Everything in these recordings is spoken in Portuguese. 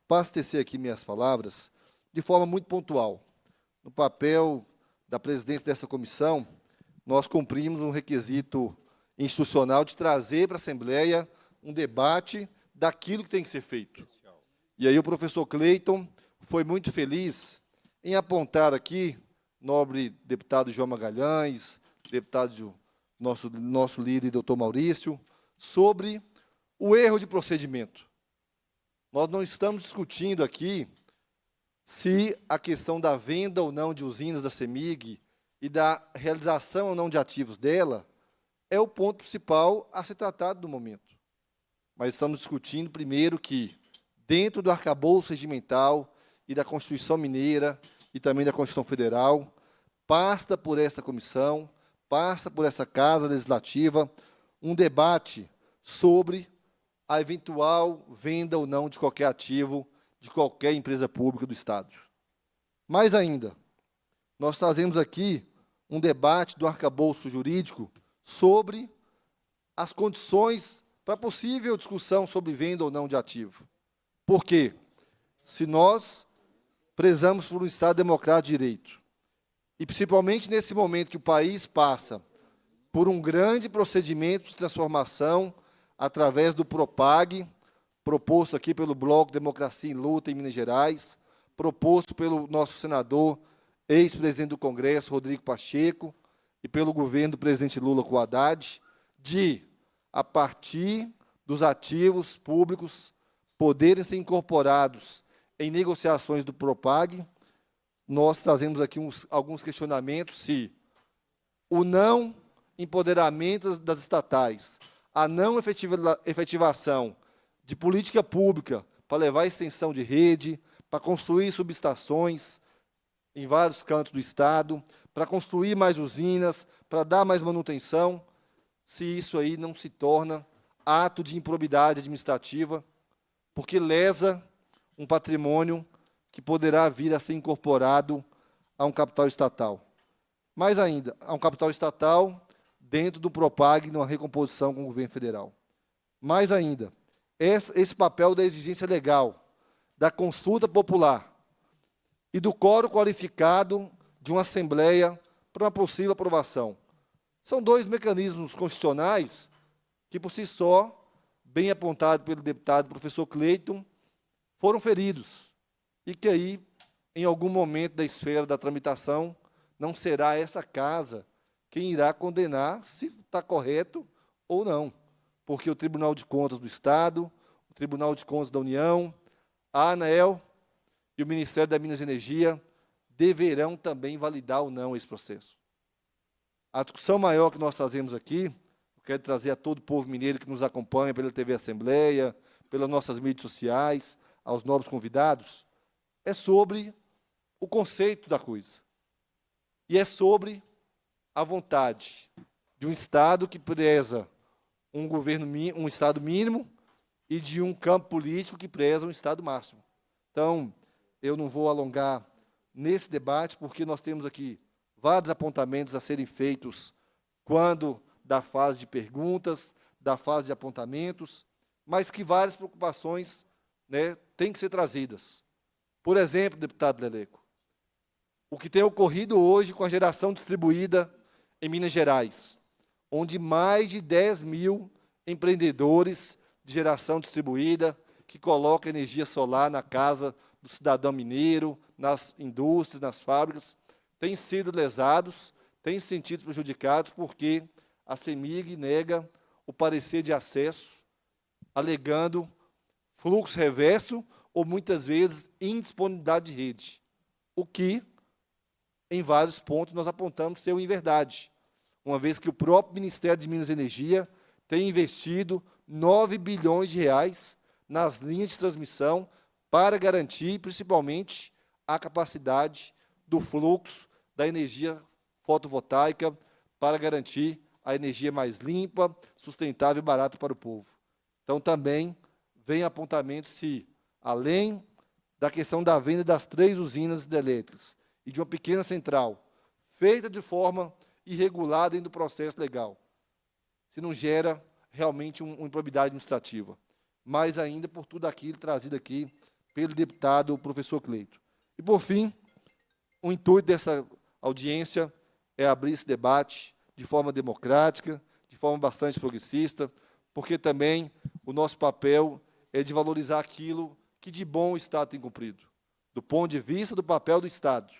abastecer aqui minhas palavras de forma muito pontual. No papel da presidência dessa comissão, nós cumprimos um requisito institucional de trazer para a Assembleia um debate daquilo que tem que ser feito. E aí o professor Cleiton foi muito feliz em apontar aqui, nobre deputado João Magalhães, deputado nosso líder, doutor Maurício, sobre o erro de procedimento. Nós não estamos discutindo aqui se a questão da venda ou não de usinas da CEMIG e da realização ou não de ativos dela é o ponto principal a ser tratado no momento. Mas estamos discutindo, primeiro, que, dentro do arcabouço regimental e da Constituição Mineira e também da Constituição Federal, passa por esta comissão, passa por essa Casa Legislativa, um debate sobre a eventual venda ou não de qualquer ativo de qualquer empresa pública do Estado. Mais ainda, nós trazemos aqui um debate do arcabouço jurídico sobre as condições para possível discussão sobre venda ou não de ativo. Por quê? Se nós prezamos por um Estado democrático de direito, e principalmente nesse momento que o país passa por um grande procedimento de transformação através do PROPAG, proposto aqui pelo Bloco Democracia em Luta em Minas Gerais, proposto pelo nosso senador, ex-presidente do Congresso, Rodrigo Pacheco, e pelo governo do presidente Lula com o Haddad, de, a partir dos ativos públicos, poderem ser incorporados em negociações do PROPAG. Nós trazemos aqui alguns questionamentos se o não empoderamento das estatais, a não efetivação de política pública para levar a extensão de rede, para construir subestações em vários cantos do Estado, para construir mais usinas, para dar mais manutenção, se isso aí não se torna ato de improbidade administrativa, porque lesa um patrimônio que poderá vir a ser incorporado a um capital estatal. Mais ainda, a um capital estatal dentro do PROPAG, numa recomposição com o governo federal. Mais ainda, esse papel da exigência legal, da consulta popular e do quórum qualificado de uma Assembleia para uma possível aprovação. São dois mecanismos constitucionais que, por si só, bem apontado pelo deputado professor Cleiton, foram feridos, e que aí, em algum momento da esfera da tramitação, não será essa casa quem irá condenar se está correto ou não, porque o Tribunal de Contas do Estado, o Tribunal de Contas da União, a ANEEL e o Ministério da Minas e Energia deverão também validar ou não esse processo. A discussão maior que nós trazemos aqui, eu quero trazer a todo o povo mineiro que nos acompanha pela TV Assembleia, pelas nossas mídias sociais, aos nobres convidados, é sobre o conceito da coisa. E é sobre a vontade de um Estado que preza um Estado mínimo e de um campo político que preza um Estado máximo. Então, eu não vou alongar nesse debate, porque nós temos aqui vários apontamentos a serem feitos quando da fase de perguntas, da fase de apontamentos, mas que várias preocupações, né, têm que ser trazidas. Por exemplo, deputado Leleco, o que tem ocorrido hoje com a geração distribuída em Minas Gerais, onde mais de 10 mil empreendedores de geração distribuída que colocam energia solar na casa do cidadão mineiro, nas indústrias, nas fábricas, têm sido lesados, têm se sentido prejudicados porque a CEMIG nega o parecer de acesso, alegando fluxo reverso ou, muitas vezes, indisponibilidade de rede, o que, em vários pontos, nós apontamos ser uma inverdade, uma vez que o próprio Ministério de Minas e Energia tem investido 9 bilhões de reais nas linhas de transmissão para garantir, principalmente, a capacidade do fluxo da energia fotovoltaica para garantir a energia mais limpa, sustentável e barata para o povo. Então, também vem apontamento se, além da questão da venda das 3 usinas hidrelétricas e de uma pequena central, feita de forma irregular dentro do processo legal, se não gera realmente uma improbidade administrativa. Mais ainda por tudo aquilo trazido aqui pelo deputado professor Cleito. E, por fim, o intuito dessa audiência é abrir esse debate de forma democrática, de forma bastante progressista, porque também o nosso papel é de valorizar aquilo que de bom o Estado tem cumprido, do ponto de vista do papel do Estado,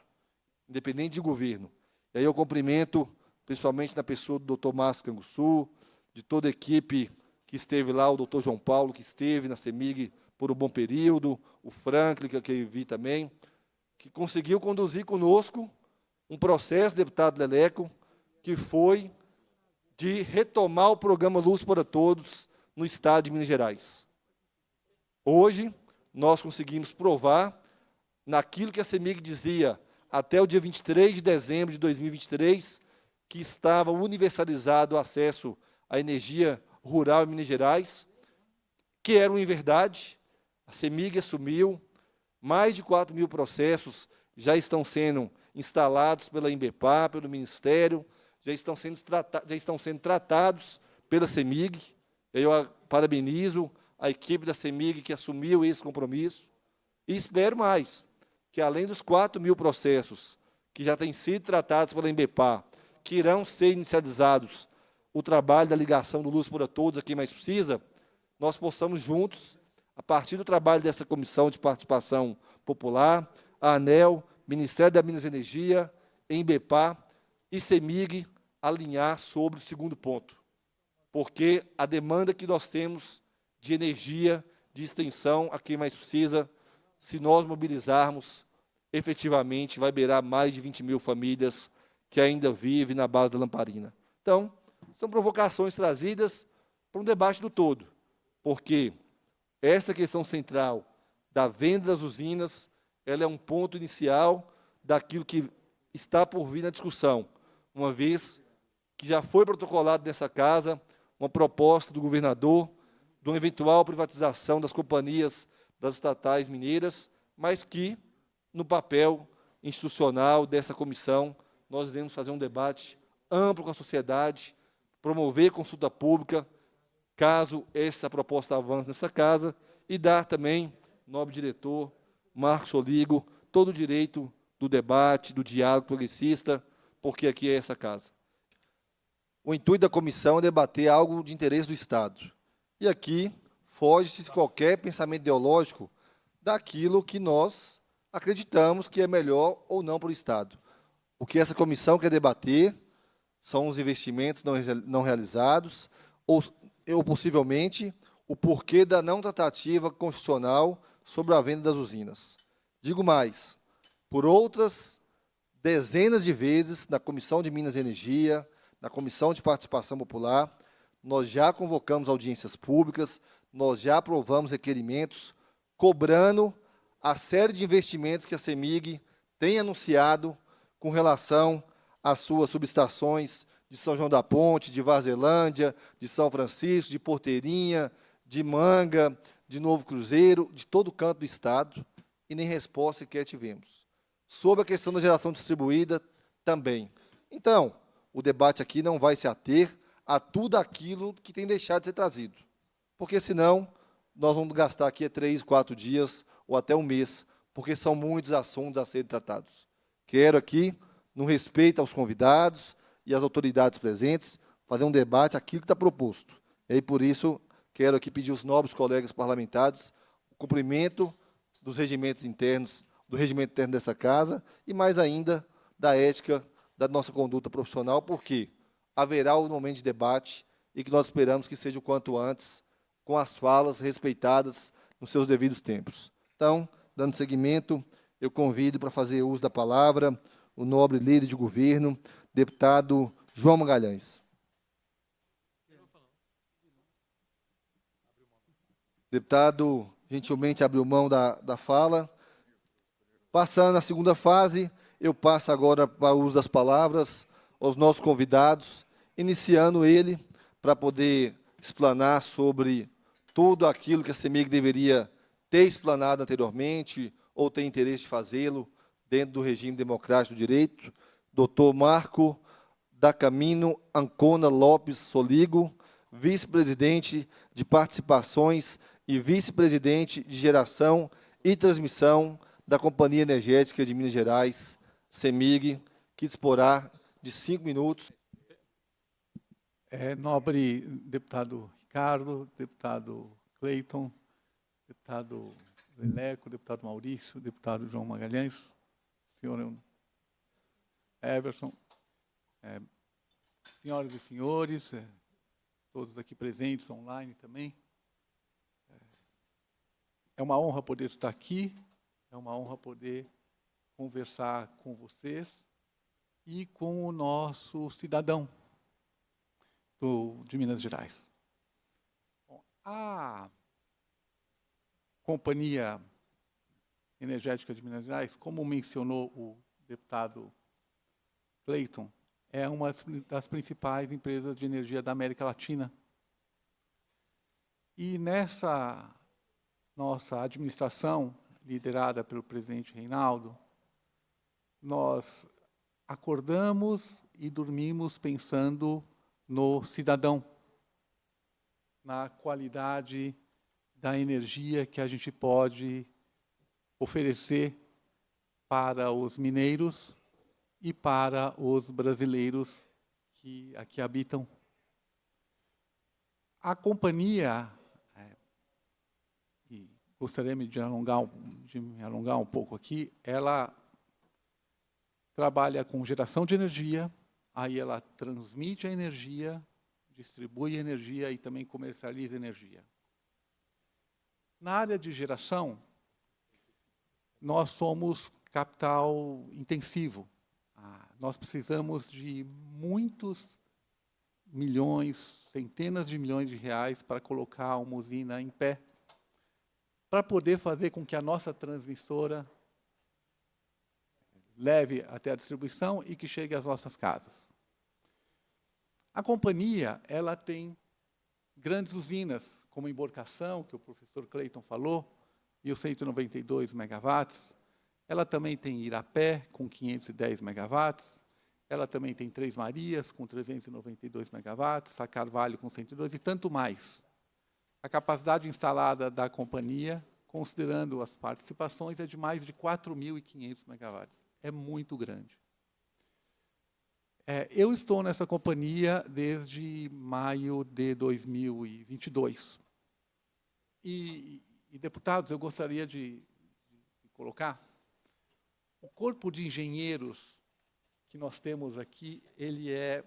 independente de governo. E aí eu cumprimento, principalmente na pessoa do doutor Márcio Canguçu, de toda a equipe que esteve lá, o doutor João Paulo, que esteve na CEMIG por um bom período, o Franklin, que eu vi também, que conseguiu conduzir conosco um processo, deputado Leleco, que foi de retomar o programa Luz para Todos no Estado de Minas Gerais. Hoje, nós conseguimos provar, naquilo que a CEMIG dizia até o dia 23 de dezembro de 2023, que estava universalizado o acesso à energia rural em Minas Gerais, que era uma inverdade. A CEMIG assumiu, mais de 4.000 processos já estão sendo instalados pela Embepar, pelo Ministério, já estão sendo tratados pela CEMIG. Eu parabenizo a equipe da CEMIG que assumiu esse compromisso e espero mais, que além dos 4.000 processos que já têm sido tratados pela Embepar, que irão ser inicializados o trabalho da ligação do Luz para Todos a quem mais precisa, nós possamos juntos, a partir do trabalho dessa Comissão de Participação Popular, a ANEEL, Ministério da Minas e Energia, Embepar e CEMIG, alinhar sobre o segundo ponto, porque a demanda que nós temos de energia, de extensão a quem mais precisa, se nós mobilizarmos, efetivamente vai beirar mais de 20.000 famílias que ainda vivem na base da lamparina. Então, são provocações trazidas para um debate do todo, porque esta questão central da venda das usinas, ela é um ponto inicial daquilo que está por vir na discussão, uma vez que já foi protocolado nessa casa uma proposta do governador de uma eventual privatização das companhias das estatais mineiras, mas que, no papel institucional dessa comissão, nós iremos fazer um debate amplo com a sociedade, promover consulta pública, caso essa proposta avance nessa casa, e dar também, nobre diretor, Marcos Soligo, todo o direito do debate, do diálogo progressista, porque aqui é essa casa. O intuito da comissão é debater algo de interesse do Estado. E aqui foge-se qualquer pensamento ideológico daquilo que nós acreditamos que é melhor ou não para o Estado. O que essa comissão quer debater são os investimentos não realizados, ou possivelmente, o porquê da não tratativa constitucional sobre a venda das usinas. Digo mais, por outras dezenas de vezes, na Comissão de Minas e Energia, na Comissão de Participação Popular, nós já convocamos audiências públicas, nós já aprovamos requerimentos, cobrando a série de investimentos que a CEMIG tem anunciado com relação às suas subestações de São João da Ponte, de Varzelândia, de São Francisco, de Porteirinha, de Manga, de Novo Cruzeiro, de todo canto do Estado, e nem resposta sequer tivemos. Sobre a questão da geração distribuída, também. Então, o debate aqui não vai se ater a tudo aquilo que tem deixado de ser trazido, porque, senão, nós vamos gastar aqui 3, 4 dias ou até um mês, porque são muitos assuntos a serem tratados. Quero aqui, no respeito aos convidados e às autoridades presentes, fazer um debate aquilo que está proposto. E aí, por isso, quero aqui pedir aos nobres colegas parlamentares o cumprimento dos regimentos internos, do regimento interno dessa casa e, mais ainda, da ética da nossa conduta profissional, porque haverá um momento de debate e que nós esperamos que seja o quanto antes, com as falas respeitadas nos seus devidos tempos. Então, dando seguimento, eu convido para fazer uso da palavra o nobre líder de governo, deputado João Magalhães. Deputado gentilmente abriu mão da fala. Passando à segunda fase, eu passo agora para o uso das palavras aos nossos convidados, iniciando ele para poder explanar sobre tudo aquilo que a CEMIG deveria ter explanado anteriormente ou ter interesse de fazê-lo dentro do regime democrático do direito, doutor Marco da Camino Ancona Lopes Soligo, vice-presidente de participações e vice-presidente de geração e transmissão da Companhia Energética de Minas Gerais, CEMIG, que disporá de 5 minutos. Nobre deputado Ricardo, deputado Cleiton, deputado Leleco, deputado Maurício, deputado João Magalhães, senhor Everson, senhoras e senhores, todos aqui presentes, online também. É uma honra poder estar aqui, é uma honra poder conversar com vocês e com o nosso cidadão de Minas Gerais. Bom, a Companhia Energética de Minas Gerais, como mencionou o deputado Cleiton, é uma das principais empresas de energia da América Latina. E nessa nossa administração, liderada pelo presidente Reinaldo, nós acordamos e dormimos pensando no cidadão, na qualidade da energia que a gente pode oferecer para os mineiros e para os brasileiros que aqui habitam. A companhia, e gostaria de me alongar um pouco aqui, ela trabalha com geração de energia, aí ela transmite a energia, distribui energia e também comercializa energia. Na área de geração, nós somos capital intensivo. Nós precisamos de muitos milhões, centenas de milhões de reais para colocar uma usina em pé, para poder fazer com que a nossa transmissora leve até a distribuição e que chegue às nossas casas. A companhia, ela tem grandes usinas, como a Emborcação, que o professor Cleiton falou, e os 192 megawatts. Ela também tem Irapé, com 510 megawatts. Ela também tem Três Marias, com 392 megawatts, a Carvalho, com 102, e tanto mais. A capacidade instalada da companhia, considerando as participações, é de mais de 4.500 megawatts. É muito grande. Eu estou nessa companhia desde maio de 2022. E deputados, eu gostaria de colocar, o corpo de engenheiros que nós temos aqui, ele é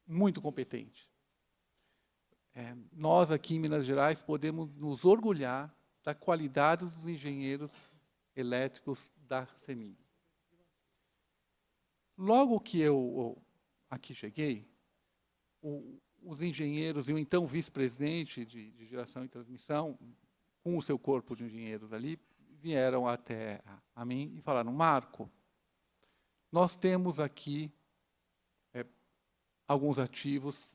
muito competente. Nós aqui em Minas Gerais podemos nos orgulhar da qualidade dos engenheiros elétricos da CEMIG. Logo que eu aqui cheguei, os engenheiros e o então vice-presidente de geração e transmissão, com o seu corpo de engenheiros ali, vieram até a mim e falaram: Marco, nós temos aqui alguns ativos,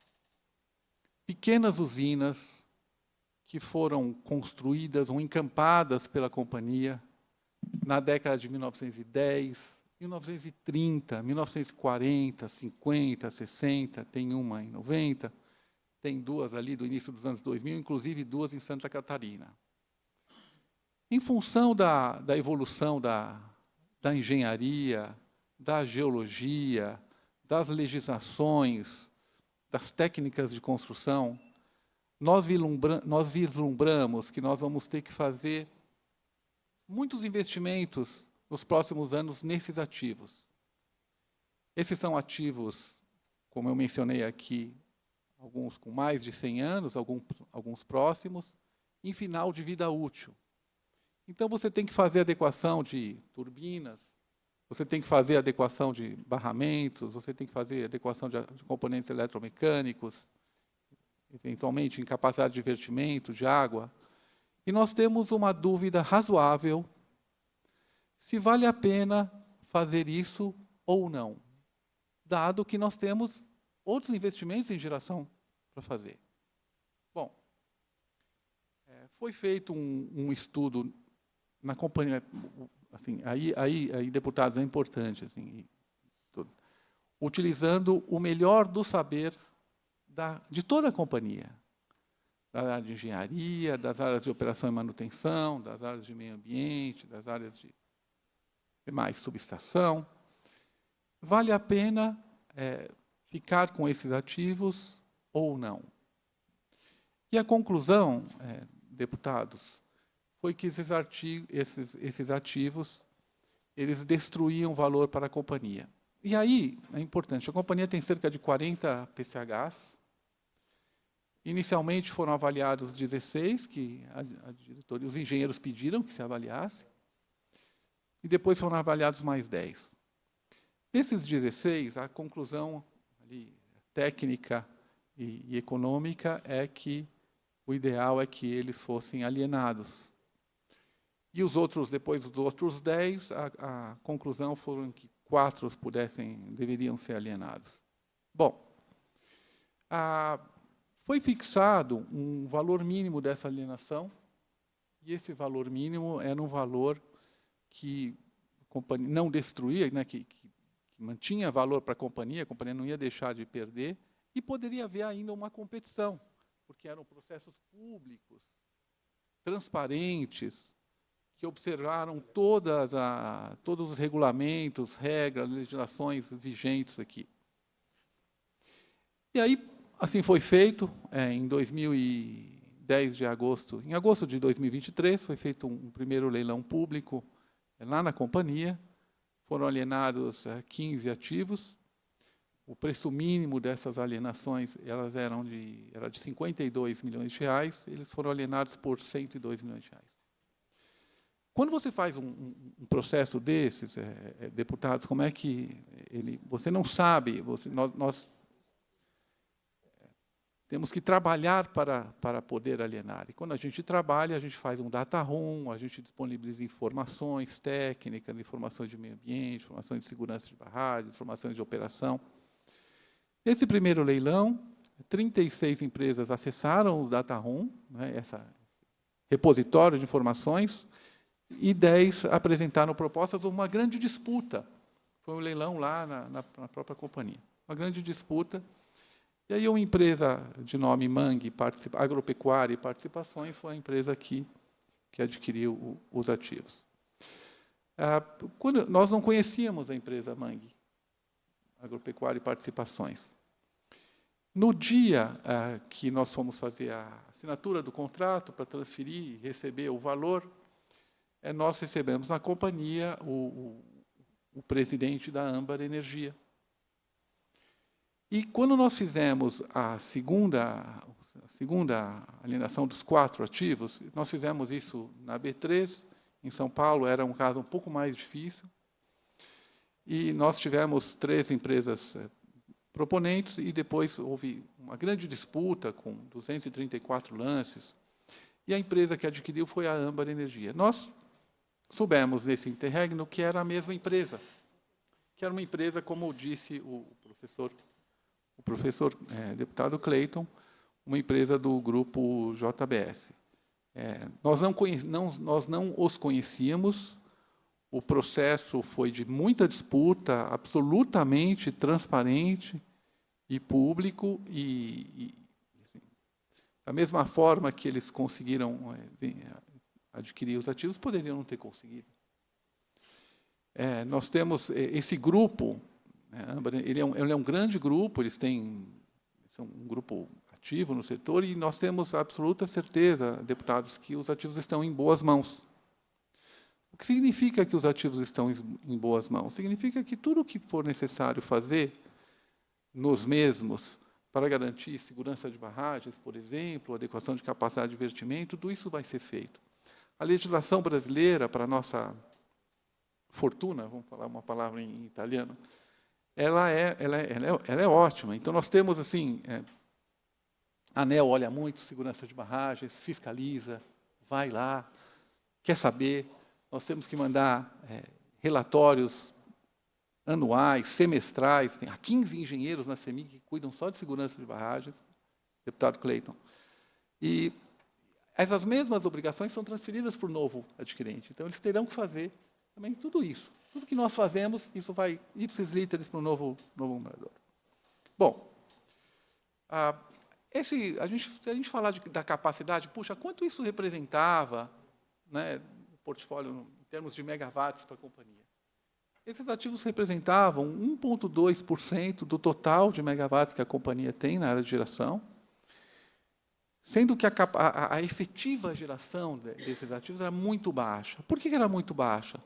pequenas usinas que foram construídas ou encampadas pela companhia na década de 1910, 1930, 1940, 50, 60, tem uma em 90, tem duas ali do início dos anos 2000, inclusive duas em Santa Catarina. Em função da evolução da engenharia, da geologia, das legislações, das técnicas de construção, nós vislumbramos que nós vamos ter que fazer muitos investimentos nos próximos anos nesses ativos. Esses são ativos, como eu mencionei aqui, alguns com mais de 100 anos, alguns próximos, em final de vida útil. Então, você tem que fazer adequação de turbinas, você tem que fazer adequação de barramentos, você tem que fazer adequação de componentes eletromecânicos, eventualmente incapacidade de divertimento, de água. E nós temos uma dúvida razoável se vale a pena fazer isso ou não, dado que nós temos outros investimentos em geração para fazer. Bom, foi feito um estudo na companhia, assim, aí deputados, é importante, assim, utilizando o melhor do saber de toda a companhia. da área de engenharia, das áreas de operação e manutenção, das áreas de meio ambiente, das áreas de mais subestação. Vale a pena ficar com esses ativos ou não? E a conclusão, deputados, foi que esses ativos eles destruíam valor para a companhia. E aí, é importante, a companhia tem cerca de 40 PCHs. Inicialmente foram avaliados 16, que a diretoria, os engenheiros pediram que se avaliasse, e depois foram avaliados mais 10. Desses 16, a conclusão ali, técnica e econômica é que o ideal é que eles fossem alienados. E os outros, depois dos outros 10, a conclusão foram que 4 deveriam ser alienados. Bom, foi fixado um valor mínimo dessa alienação, e esse valor mínimo era um valor que a companhia não destruía, né, que mantinha valor para a companhia não ia deixar de perder, e poderia haver ainda uma competição, porque eram processos públicos, transparentes, que observaram todos os regulamentos, regras, legislações vigentes aqui. E aí, assim foi feito, em 2010 de agosto, em agosto de 2023, foi feito um primeiro leilão público lá na companhia, foram alienados 15 ativos, o preço mínimo dessas alienações era de 52 milhões de reais, eles foram alienados por 102 milhões de reais. Quando você faz um processo desses, deputados, como é que você não sabe, nós temos que trabalhar para poder alienar. E quando a gente trabalha, a gente faz um data room, a gente disponibiliza informações técnicas, informações de meio ambiente, informações de segurança de barragem, informações de operação. Nesse primeiro leilão, 36 empresas acessaram o data room, né, esse repositório de informações, e 10 apresentaram propostas. Houve uma grande disputa. Foi um leilão lá na própria companhia. Uma grande disputa. E aí uma empresa de nome Mangue, Agropecuária e Participações, foi a empresa que adquiriu os ativos. Nós não conhecíamos a empresa Mangue, Agropecuária e Participações. No dia que nós fomos fazer a assinatura do contrato para transferir e receber o valor, nós recebemos na companhia o presidente da Âmbar Energia. E quando nós fizemos a segunda alienação dos 4 ativos, nós fizemos isso na B3, em São Paulo, era um caso um pouco mais difícil, e nós tivemos 3 empresas proponentes, e depois houve uma grande disputa com 234 lances, e a empresa que adquiriu foi a Âmbar Energia. Nós soubemos nesse interregno que era a mesma empresa, que era uma empresa, como disse o professor deputado Clayton, uma empresa do grupo JBS. Nós não os conhecíamos, o processo foi de muita disputa, absolutamente transparente e público, e da mesma forma que eles conseguiram adquirir os ativos, poderiam não ter conseguido. Nós temos esse grupo, ele é um grande grupo, são um grupo ativo no setor, e nós temos absoluta certeza, deputados, que os ativos estão em boas mãos. O que significa que os ativos estão em boas mãos? Significa que tudo o que for necessário fazer nos mesmos para garantir segurança de barragens, por exemplo, adequação de capacidade de divertimento, tudo isso vai ser feito. A legislação brasileira, para a nossa fortuna, vamos falar uma palavra em italiano, ela é ótima. Então, nós temos, assim, a ANEEL olha muito segurança de barragens, fiscaliza, vai lá, quer saber. Nós temos que mandar relatórios anuais, semestrais. Tem 15 engenheiros na CEMIG que cuidam só de segurança de barragens, deputado Clayton. E essas mesmas obrigações são transferidas para o novo adquirente. Então, eles terão que fazer também tudo isso. Tudo que nós fazemos, isso vai ipsis literis para o novo morador. Bom, Se a gente falar da capacidade, puxa, quanto isso representava, né, o portfólio em termos de megawatts para a companhia? Esses ativos representavam 1,2% do total de megawatts que a companhia tem na área de geração, sendo que a efetiva geração desses ativos era muito baixa. Por que era muito baixa?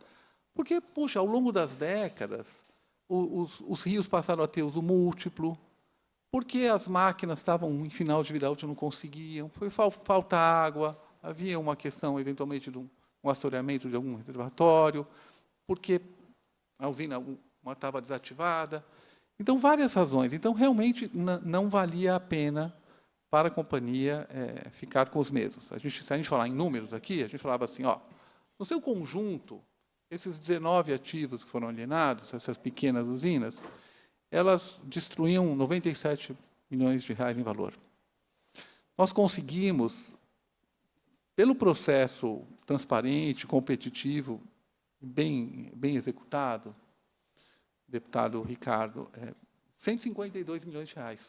Porque, puxa, ao longo das décadas, os rios passaram a ter uso múltiplo, porque as máquinas estavam em final de vida útil, não conseguiam, foi falta água, havia uma questão, eventualmente, de um assoreamento de algum reservatório, porque a usina estava desativada. Então, várias razões. Então, realmente, não valia a pena para a companhia ficar com os mesmos. Se a gente falar em números aqui, a gente falava assim, no seu conjunto, esses 19 ativos que foram alienados, essas pequenas usinas, elas destruíam 97 milhões de reais em valor. Nós conseguimos, pelo processo transparente, competitivo, bem executado, deputado Ricardo, 152 milhões de reais.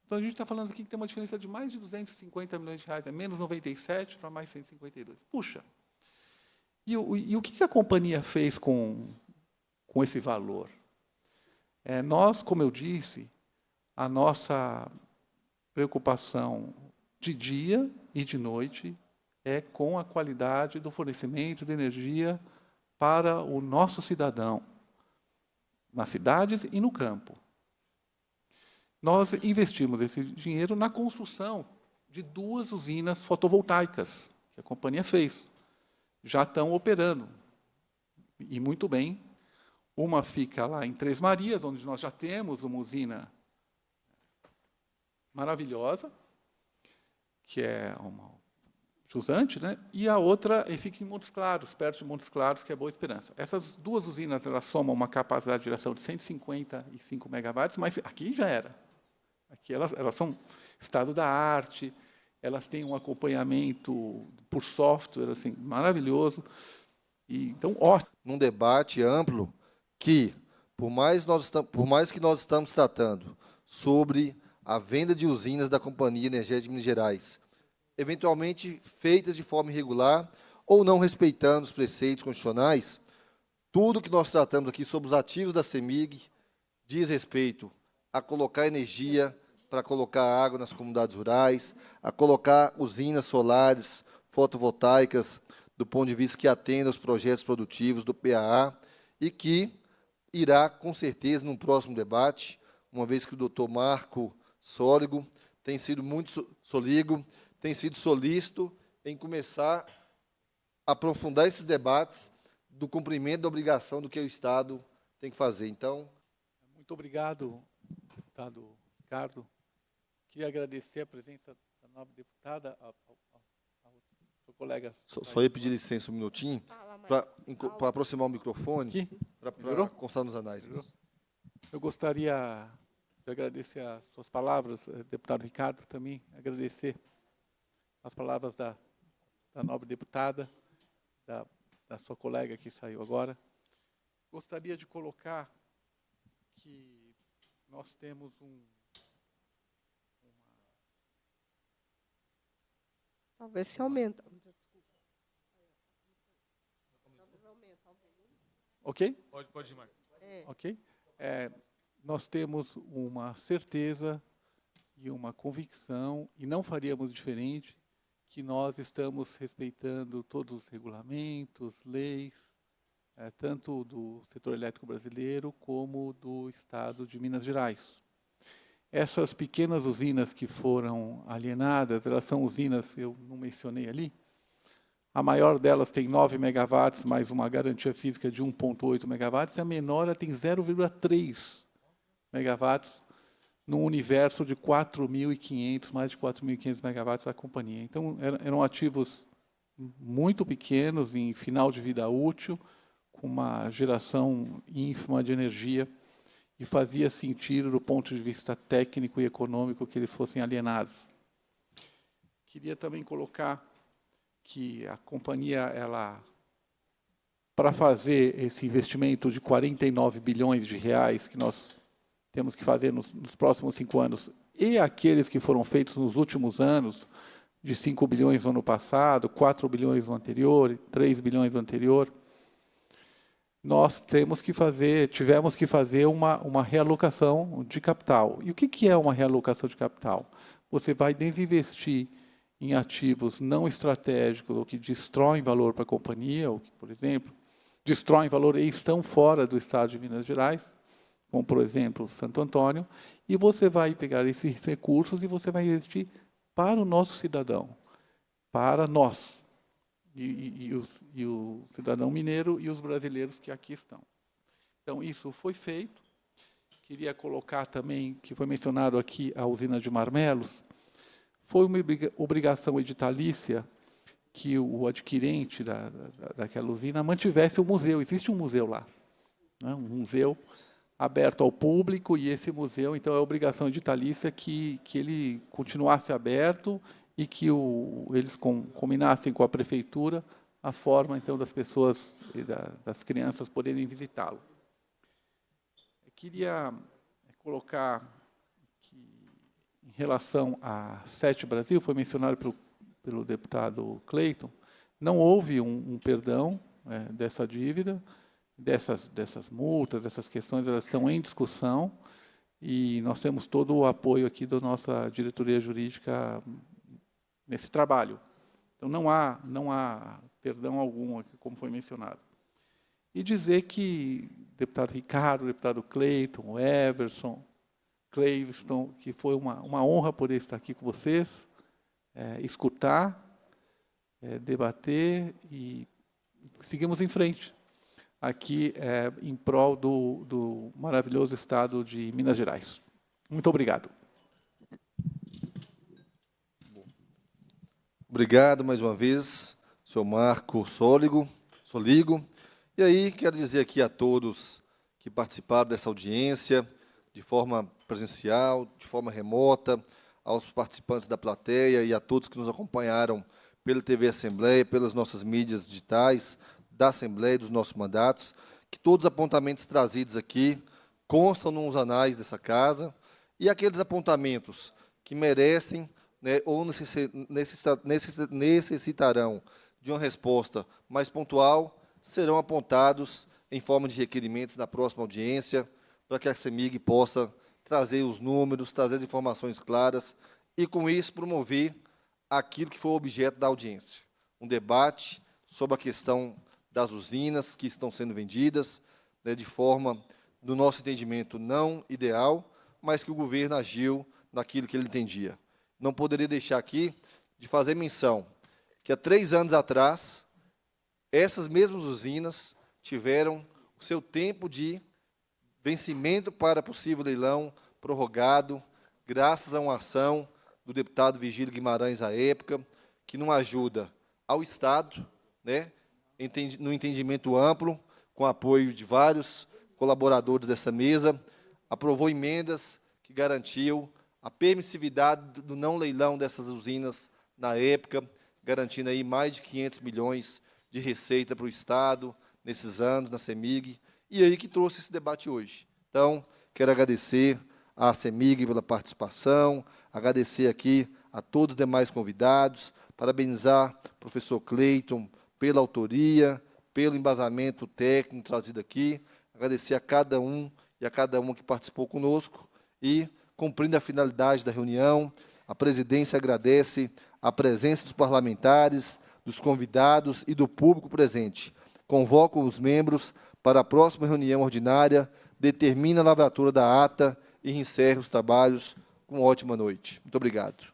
Então, a gente está falando aqui que tem uma diferença de mais de 250 milhões de reais, é menos 97 para mais 152. Puxa! E o que a companhia fez com esse valor? Nós, como eu disse, a nossa preocupação de dia e de noite é com a qualidade do fornecimento de energia para o nosso cidadão, nas cidades e no campo. Nós investimos esse dinheiro na construção de 2 usinas fotovoltaicas que a companhia fez. Já estão operando, e muito bem. Uma fica lá em Três Marias, onde nós já temos uma usina maravilhosa, que é uma jusante, né? E a outra fica em Montes Claros, perto de Montes Claros, que é Boa Esperança. Essas 2 usinas elas somam uma capacidade de geração de 155 megawatts, mas aqui já era. Aqui elas são estado da arte, elas têm um acompanhamento por software assim, maravilhoso. Então, ótimo. Num debate amplo que, por mais que nós estamos tratando sobre a venda de usinas da Companhia Energética de Minas Gerais, eventualmente feitas de forma irregular ou não respeitando os preceitos constitucionais, tudo que nós tratamos aqui sobre os ativos da CEMIG diz respeito a colocar energia para colocar água nas comunidades rurais, a colocar usinas solares, fotovoltaicas, do ponto de vista que atenda aos projetos produtivos do PAA, e que irá, com certeza, num próximo debate, uma vez que o doutor Marco Sóligo tem sido muito solícito, tem sido solícito em começar a aprofundar esses debates do cumprimento da obrigação do que o Estado tem que fazer. Então, muito obrigado, deputado Ricardo. Queria agradecer a presença da nobre deputada, ao seu colega. Só ia pedir licença um minutinho para aproximar o microfone, para constar nos anais. Eu gostaria de agradecer as suas palavras, deputado Ricardo, também agradecer as palavras da nobre deputada, da sua colega que saiu agora. Gostaria de colocar que nós temos Talvez se aumenta. Ok? Pode ir, Marco. Ok? Nós temos uma certeza e uma convicção, e não faríamos diferente, que nós estamos respeitando todos os regulamentos, leis, tanto do setor elétrico brasileiro como do Estado de Minas Gerais. Essas pequenas usinas que foram alienadas, elas são usinas, eu não mencionei ali, a maior delas tem 9 megawatts, mais uma garantia física de 1,8 megawatts, e a menor ela tem 0,3 megawatts, num universo de 4.500, mais de 4.500 megawatts da companhia. Então, eram ativos muito pequenos, em final de vida útil, com uma geração ínfima de energia, e fazia sentido, do ponto de vista técnico e econômico, que eles fossem alienados. Queria também colocar que a companhia, para fazer esse investimento de 49 bilhões de reais que nós temos que fazer nos próximos 5 anos, e aqueles que foram feitos nos últimos anos, de 5 bilhões no ano passado, 4 bilhões no anterior, 3 bilhões no anterior, nós tivemos que fazer uma realocação de capital. E o que é uma realocação de capital? Você vai desinvestir em ativos não estratégicos ou que destroem valor para a companhia, ou que, por exemplo, destroem valor e estão fora do estado de Minas Gerais, como, por exemplo, Santo Antônio, e você vai pegar esses recursos e você vai investir para o nosso cidadão, para nós, e o cidadão mineiro e os brasileiros que aqui estão. Então, isso foi feito. Queria colocar também, que foi mencionado aqui, a usina de Marmelos. Foi uma obrigação editalícia que o adquirente daquela usina mantivesse o museu. Existe um museu lá, né? Um museu aberto ao público, e esse museu, então, é obrigação editalícia que ele continuasse aberto e que eles combinassem com a prefeitura a forma, então, das pessoas e das crianças poderem visitá-lo. Eu queria colocar que, em relação à SET Brasil, foi mencionado pelo deputado Cleiton, não houve um perdão dessa dívida, dessas multas, dessas questões, elas estão em discussão, e nós temos todo o apoio aqui da nossa diretoria jurídica nesse trabalho. Então, não há perdão algum, como foi mencionado. E dizer que o deputado Ricardo, o deputado Cleiton, o Everson, Cleiveston, que foi uma honra poder estar aqui com vocês, escutar, debater, e seguimos em frente, aqui em prol do maravilhoso estado de Minas Gerais. Muito obrigado. Obrigado mais uma vez, senhor Marco Soligo. E aí, quero dizer aqui a todos que participaram dessa audiência, de forma presencial, de forma remota, aos participantes da plateia e a todos que nos acompanharam pela TV Assembleia, pelas nossas mídias digitais, da Assembleia, dos nossos mandatos, que todos os apontamentos trazidos aqui constam nos anais dessa casa, e aqueles apontamentos que merecem, né, ou necessitarão de uma resposta mais pontual, serão apontados em forma de requerimentos na próxima audiência, para que a CEMIG possa trazer os números, trazer as informações claras e, com isso, promover aquilo que foi o objeto da audiência. Um debate sobre a questão das usinas que estão sendo vendidas, né, de forma, no nosso entendimento, não ideal, mas que o governo agiu naquilo que ele entendia. Não poderia deixar aqui de fazer menção que, há 3 anos atrás, essas mesmas usinas tiveram o seu tempo de vencimento para possível leilão prorrogado, graças a uma ação do deputado Virgílio Guimarães, à época, que, numa ajuda ao Estado, né, no entendimento amplo, com apoio de vários colaboradores dessa mesa, aprovou emendas que garantiam a permissividade do não leilão dessas usinas na época, garantindo aí mais de 500 milhões de receita para o Estado nesses anos, na CEMIG, e aí que trouxe esse debate hoje. Então, quero agradecer à CEMIG pela participação, agradecer aqui a todos os demais convidados, parabenizar o professor Cleiton pela autoria, pelo embasamento técnico trazido aqui, agradecer a cada um e a cada uma que participou conosco, e, cumprindo a finalidade da reunião, a presidência agradece a presença dos parlamentares, dos convidados e do público presente. Convoco os membros para a próxima reunião ordinária, determina a lavratura da ata e encerra os trabalhos com uma ótima noite. Muito obrigado.